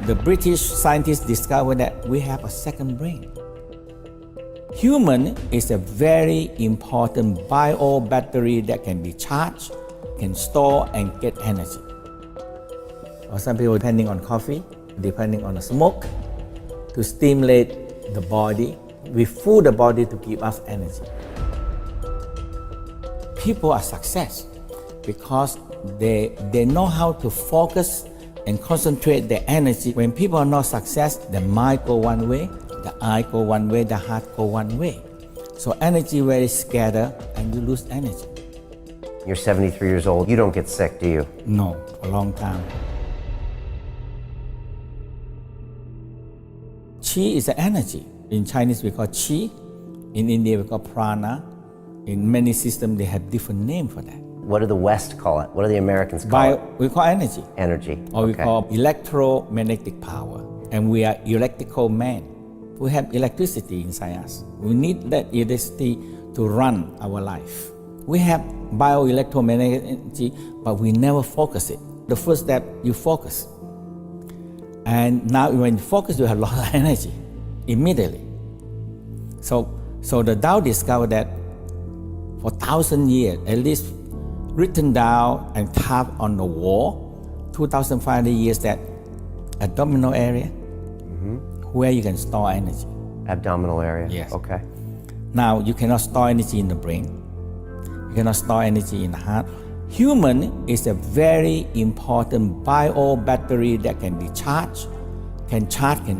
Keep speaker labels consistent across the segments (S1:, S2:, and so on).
S1: the British scientists discovered that we have a second brain. Human is a very important bio battery that can be charged, can store and get energy. Or some people depending on coffee, depending on the smoke, to stimulate the body. We fool the body to give us energy. People are success because they know how to focus and concentrate their energy. When people are not success, the mind go one way, the eye go one way, the heart go one way. So energy very scattered and you lose energy.
S2: You're 73 years old. You don't get sick, do you?
S1: No, a long time. Chi is the energy. In Chinese we call Chi. In India we call Prana. In many systems they have different name for that.
S2: What do the West call it? What do the Americans call it?
S1: We call energy.
S2: Energy.
S1: Or we call electromagnetic power. And we are electrical man. We have electricity inside us. We need that electricity to run our life. We have bioelectromagnetic energy, but we never focus it. The first step, you focus. And now when you focus, you have a lot of energy immediately. So the Tao discovered that for 1,000 years, at least written down and carved on the wall, 2,500 years, that abdominal area, where you can store energy.
S2: Abdominal area?
S1: Yes.
S2: Okay.
S1: Now, you cannot store energy in the brain. You cannot store energy in the heart. Human is a very important bio battery that can be charged, can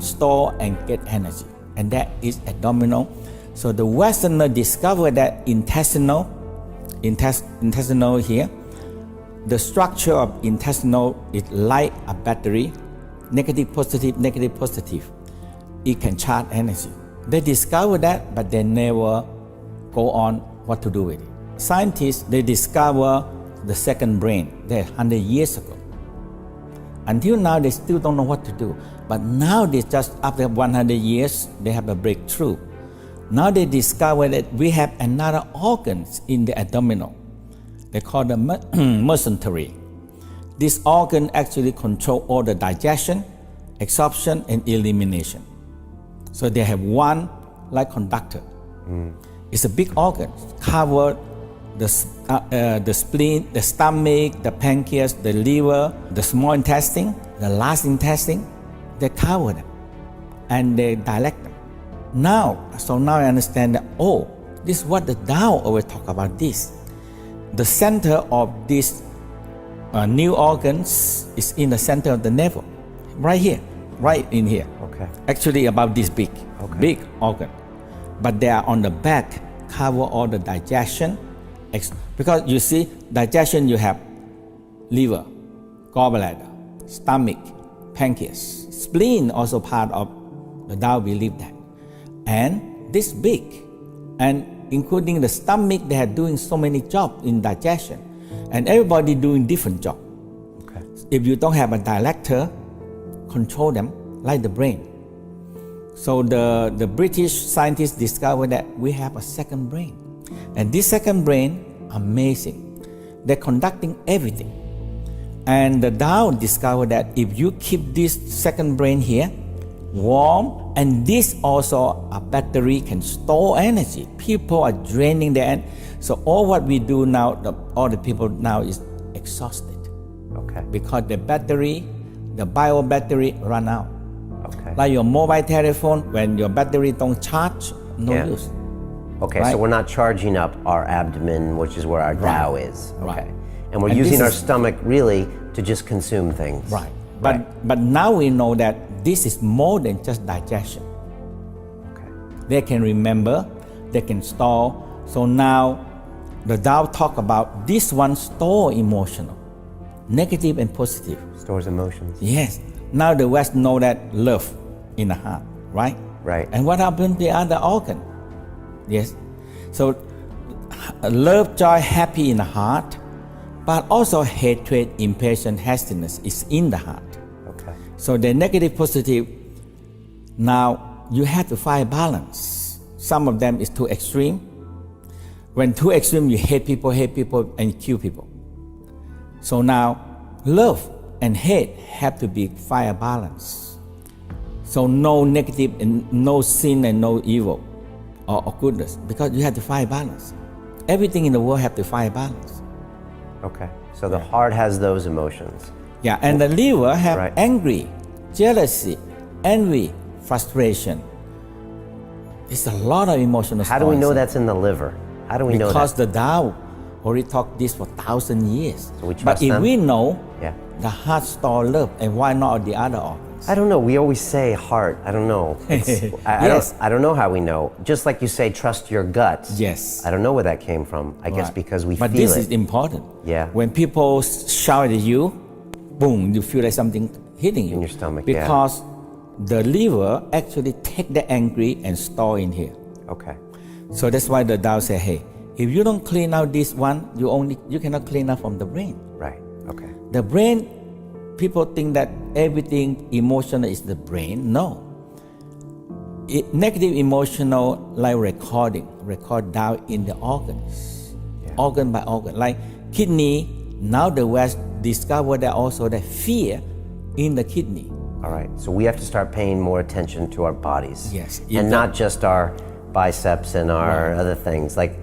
S1: store and get energy. And that is abdominal. So the Westerner discovered that intestinal here, the structure of intestinal is like a battery, negative, positive. It can charge energy. They discovered that, but they never go on what to do with it. Scientists, they discover the second brain, that 100 years ago. Until now, they still don't know what to do. But now, they just after 100 years, they have a breakthrough. Now they discover that we have another organs in the abdominal. They call the mesentery. This organ actually control all the digestion, absorption, and elimination. So they have one like conductor. It's a big organ, cover the spleen, the stomach, the pancreas, the liver, the small intestine, the large intestine. They cover them and they dilate them. Now I understand that, this is what the Tao always talk about this. The center of these new organs is in the center of the navel, right here, right in here.
S2: Okay.
S1: Actually about this big, big organ. But they are on the back, cover all the digestion. Because you see, digestion you have liver, gallbladder, stomach, pancreas, spleen also part of the Tao believe that. And this big, and including the stomach, they are doing so many jobs in digestion, and everybody doing different job.
S2: Okay.
S1: If you don't have a director, control them like the brain. So the British scientists discovered that we have a second brain, and this second brain, amazing. They're conducting everything, and the Tao discovered that if you keep this second brain here warm, and this also a battery can store energy. People are draining their energy. So all what we do now, all the people now is exhausted.
S2: Okay.
S1: Because the battery, the bio battery run out.
S2: Okay.
S1: Like your mobile telephone, when your battery don't charge, no use.
S2: Okay,
S1: right?
S2: So we're not charging up our abdomen, which is where our Tao is. Okay.
S1: Right.
S2: And we're using our stomach really to just consume things.
S1: Right. But now we know that this is more than just digestion.
S2: Okay.
S1: They can remember, they can store. So now the Tao talk about this one store emotional, negative and positive.
S2: Stores emotions.
S1: Yes. Now the West know that love in the heart, right?
S2: Right.
S1: And what happened to the other organ? Yes. So love, joy, happy in the heart, but also hatred, impatience, hastiness is in the heart.
S2: Okay.
S1: So the negative, positive, now you have to find balance. Some of them is too extreme. When too extreme, you hate people and kill people. So now love and hate have to be fire balance. So no negative and no sin and no evil or goodness, because you have to find balance. Everything in the world have to find balance.
S2: Okay. So the heart has those emotions.
S1: Yeah, and the liver have
S2: Right.
S1: angry, jealousy, envy, frustration. There's a lot of emotional.
S2: How do we know
S1: responses.
S2: that's in the liver? How do we know
S1: Because
S2: that?
S1: the Tao already talked this for 1,000 years.
S2: So we
S1: But
S2: trust
S1: if
S2: them?
S1: we know
S2: Yeah.
S1: the heart store love, and why not the other organs?
S2: I don't know. We always say heart. I don't know.
S1: Yes.
S2: I don't know how we know. Just like you say, trust your gut.
S1: Yes.
S2: I don't know where that came from. I guess
S1: Right.
S2: because we
S1: But
S2: feel
S1: this
S2: it.
S1: is important.
S2: Yeah.
S1: When people shout at you, boom, you feel like something hitting you.
S2: In your stomach, yeah.
S1: Because the liver actually take the angry and store in here.
S2: Okay.
S1: So that's why the Tao say, hey, if you don't clean out this one, you cannot clean out from the brain.
S2: Right. Okay.
S1: The brain, people think that everything emotional is the brain. No. Negative emotional like record down in the organs, organ by organ. Like kidney, now the West discovered that also that fear in the kidney.
S2: All right. So we have to start paying more attention to our bodies.
S1: Yes.
S2: And not just our biceps and our other things, like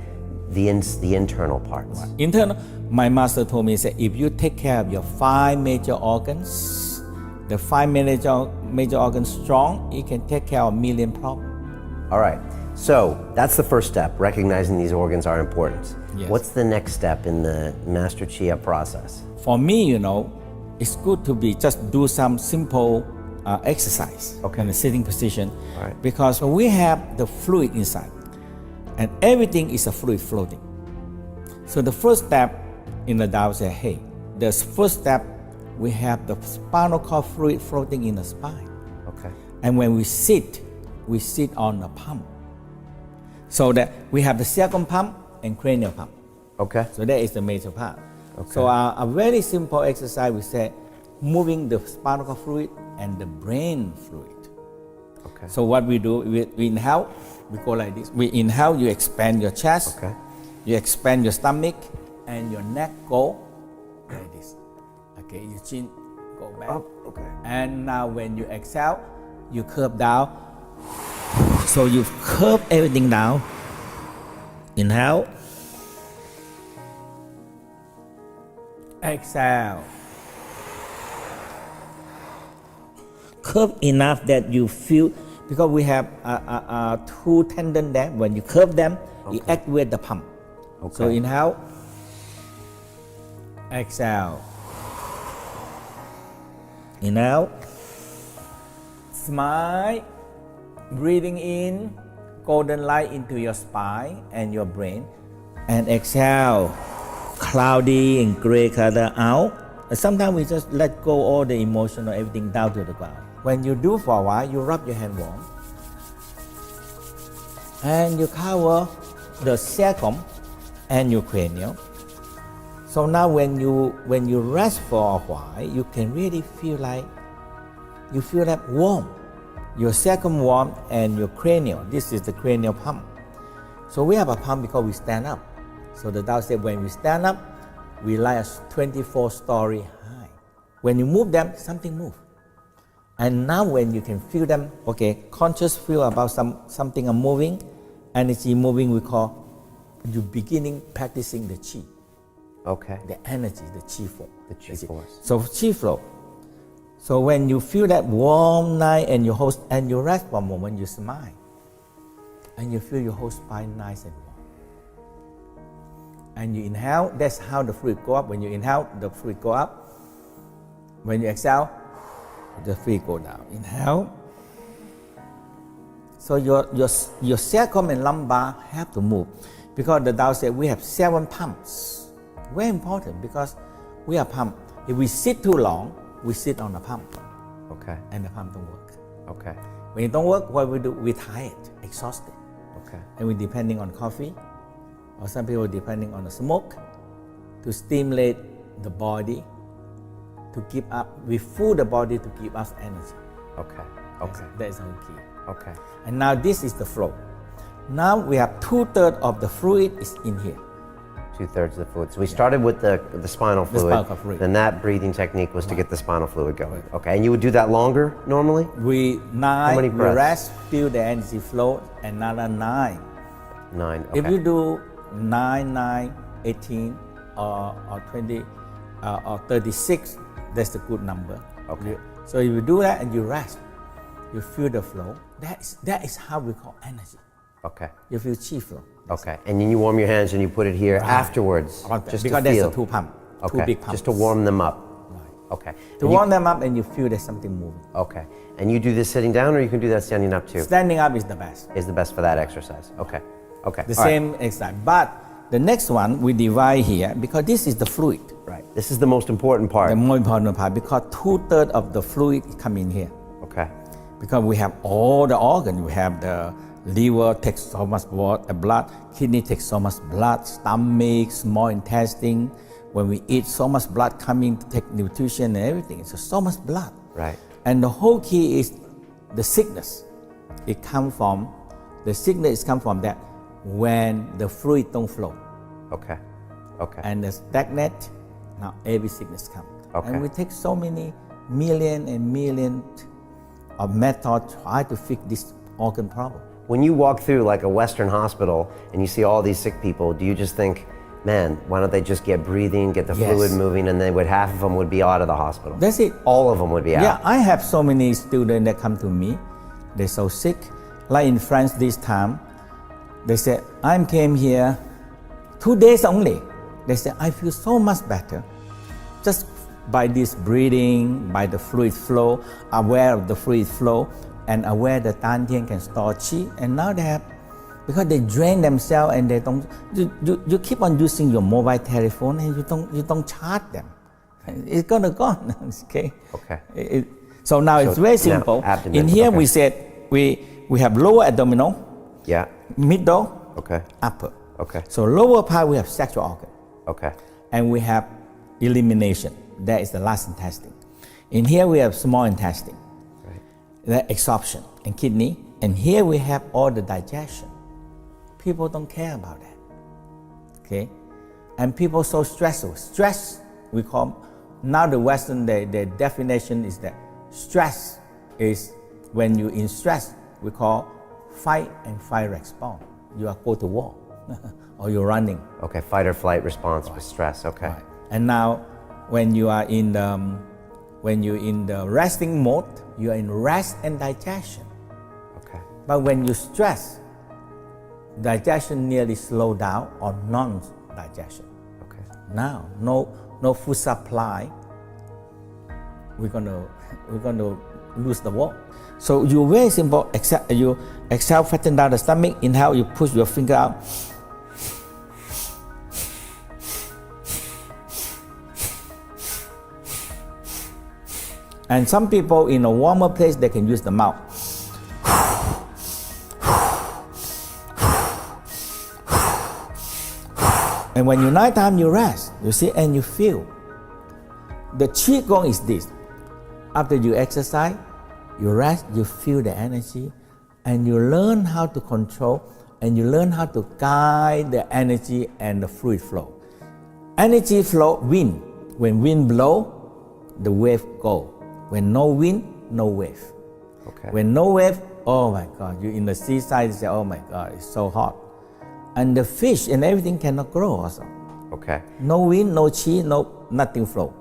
S2: the internal parts.
S1: Internal, my master told me, say, if you take care of your 5 major organs, the 5 major organs strong, you can take care of 1 million problems.
S2: All right. So that's the first step, recognizing these organs are important.
S1: Yes.
S2: What's the next step in the Master Chia process?
S1: For me, it's good to be just do some simple exercise in a sitting position,
S2: Right.
S1: because we have the fluid inside, and everything is a fluid floating. So the first step in the Tao say, hey, the first step we have the spinal cord fluid floating in the spine,
S2: Okay.
S1: and when we sit on the pump, so that we have the sacrum pump and cranial pump.
S2: Okay.
S1: So that is the major part. So a very simple exercise, we say moving the spinal cord fluid and the brain fluid.
S2: Okay.
S1: So what we do, we inhale, we go like this. We inhale, you expand your chest,
S2: Okay.
S1: you expand your stomach, and your neck go like this. Okay, your chin go back.
S2: Up. Okay.
S1: And now when you exhale, you curve down. So you curve everything down. Inhale. Exhale. Curve enough that you feel, because we have 2 tendons there. When you curve them, you activate the pump.
S2: Okay.
S1: So inhale. Exhale. Inhale. Smile. Breathing in golden light into your spine and your brain. And exhale. Cloudy and gray color out. And sometimes we just let go all the emotional everything down to the ground. When you do for a while, you rub your hand warm. And you cover the sacrum and your cranial. So now when you rest for a while, you can really feel like warm. Your sacrum warm and your cranial. This is the cranial pump. So we have a pump because we stand up. So the Tao said when we stand up, we lie a 24-story high. When you move them, something moves. And now when you can feel them, conscious feel about something moving, energy moving, we call you beginning practicing the chi.
S2: Okay.
S1: The energy, the chi flow.
S2: The chi force.
S1: So chi flow. So when you feel that warm night and you rest for a moment, you smile. And you feel your whole spine nice and warm. And you inhale, that's how the fluid go up. When you inhale, the fluid go up. When you exhale, the fluid go down. Inhale. So your sacrum and lumbar have to move. Because the Tao said we have 7 pumps. Very important, because we are pump. If we sit too long, we sit on the pump.
S2: Okay.
S1: And the pump don't work.
S2: Okay.
S1: When it don't work, what we do? We're tired, exhausted.
S2: Okay.
S1: And we're depending on coffee, or some people depending on the smoke to stimulate the body to keep up. We fool the body to give us energy.
S2: Okay. Okay.
S1: That is our key.
S2: Okay.
S1: And now this is the flow. Now we have 2/3 of the fluid is in here.
S2: 2/3 of the fluid. So we started with the spinal fluid.
S1: spinal fluid.
S2: Then that breathing technique was to get the spinal fluid going. Okay, and you would do that longer normally?
S1: We
S2: many
S1: we
S2: breaths?
S1: rest, feel the energy flow, another 9.
S2: 9. Okay.
S1: If you do 9, 9, 18, or 20, or 36, that's a good number.
S2: Okay.
S1: So if you do that and you rest, you feel the flow. That is how we call energy.
S2: Okay.
S1: You feel chi flow.
S2: Okay. And then you warm your hands and you put it here afterwards, just
S1: because
S2: to
S1: there's
S2: feel.
S1: a two pump,
S2: Okay.
S1: two big pumps.
S2: Just to warm them up.
S1: Right.
S2: Okay.
S1: To
S2: And
S1: warm them up and you feel there's something moving.
S2: Okay. And you do this sitting down, or you can do that standing up too?
S1: Standing up is the best.
S2: Is the best for that exercise. Okay. Okay.
S1: The
S2: All right.
S1: same exercise. But the next one we divide here because this is the fluid.
S2: Right. This is the most important part.
S1: The more important part because 2/3 of the fluid come in here.
S2: Okay.
S1: Because we have all the organs. We have the liver takes so much blood, kidney takes so much blood, stomach, small intestine. When we eat, so much blood coming to take nutrition and everything. It's so much blood.
S2: Right.
S1: And the whole key is the sickness. The sickness come from that when the fluid don't flow.
S2: Okay. Okay.
S1: And the stagnant, now every sickness comes.
S2: Okay.
S1: And we take so many million and million of methods try to fix this organ problem.
S2: When you walk through like a Western hospital and you see all these sick people, do you just think, man, why don't they just get breathing, get the
S1: Yes.
S2: fluid moving, and then half of them would be out of the hospital?
S1: That's it.
S2: All of them would be out.
S1: Yeah, I have so many students that come to me. They're so sick. Like in France this time, they said, I came here 2 days only. They said, I feel so much better. Just by this breathing, by the fluid flow, aware of the fluid flow, and aware that Dantian can store chi. And now they have, because they drain themselves and they don't, you keep on using your mobile telephone and you don't charge them. It's gonna gone, okay?
S2: Okay.
S1: So now it's very simple.
S2: Abdomen,
S1: In here
S2: okay.
S1: we said we have lower abdominal,
S2: Yeah.
S1: middle,
S2: Okay.
S1: upper.
S2: Okay.
S1: So lower part we have sexual organ.
S2: Okay.
S1: And we have elimination. That is the last intestine. In here we have small intestine,
S2: Right.
S1: the absorption and kidney. And here we have all the digestion. People don't care about that. Okay? And people so stressful. Stress, we call, now the Western, the definition is that stress is when you in stress, we call fight and flight response. You are go to war or you're running.
S2: Okay. Fight or flight response with stress. Okay.
S1: Right. And now, when you are in the resting mode, you are in rest and digestion.
S2: Okay.
S1: But when you stress, digestion nearly slow down or non-digestion.
S2: Okay.
S1: Now, no food supply. We're gonna lose the war. So you very simple. You exhale, fatten down the stomach. Inhale, you push your finger out. And some people in a warmer place, they can use the mouth. And when you nighttime, you rest, you see, and you feel. The qigong is this. After you exercise, you rest, you feel the energy, and you learn how to control, and you learn how to guide the energy and the fluid flow. Energy flow, wind. When wind blow, the wave go. When no wind, no wave.
S2: Okay.
S1: When no wave, oh my God, you in the seaside, you say, oh my God, it's so hot. And the fish and everything cannot grow also.
S2: Okay.
S1: No wind, no chi, nothing flow.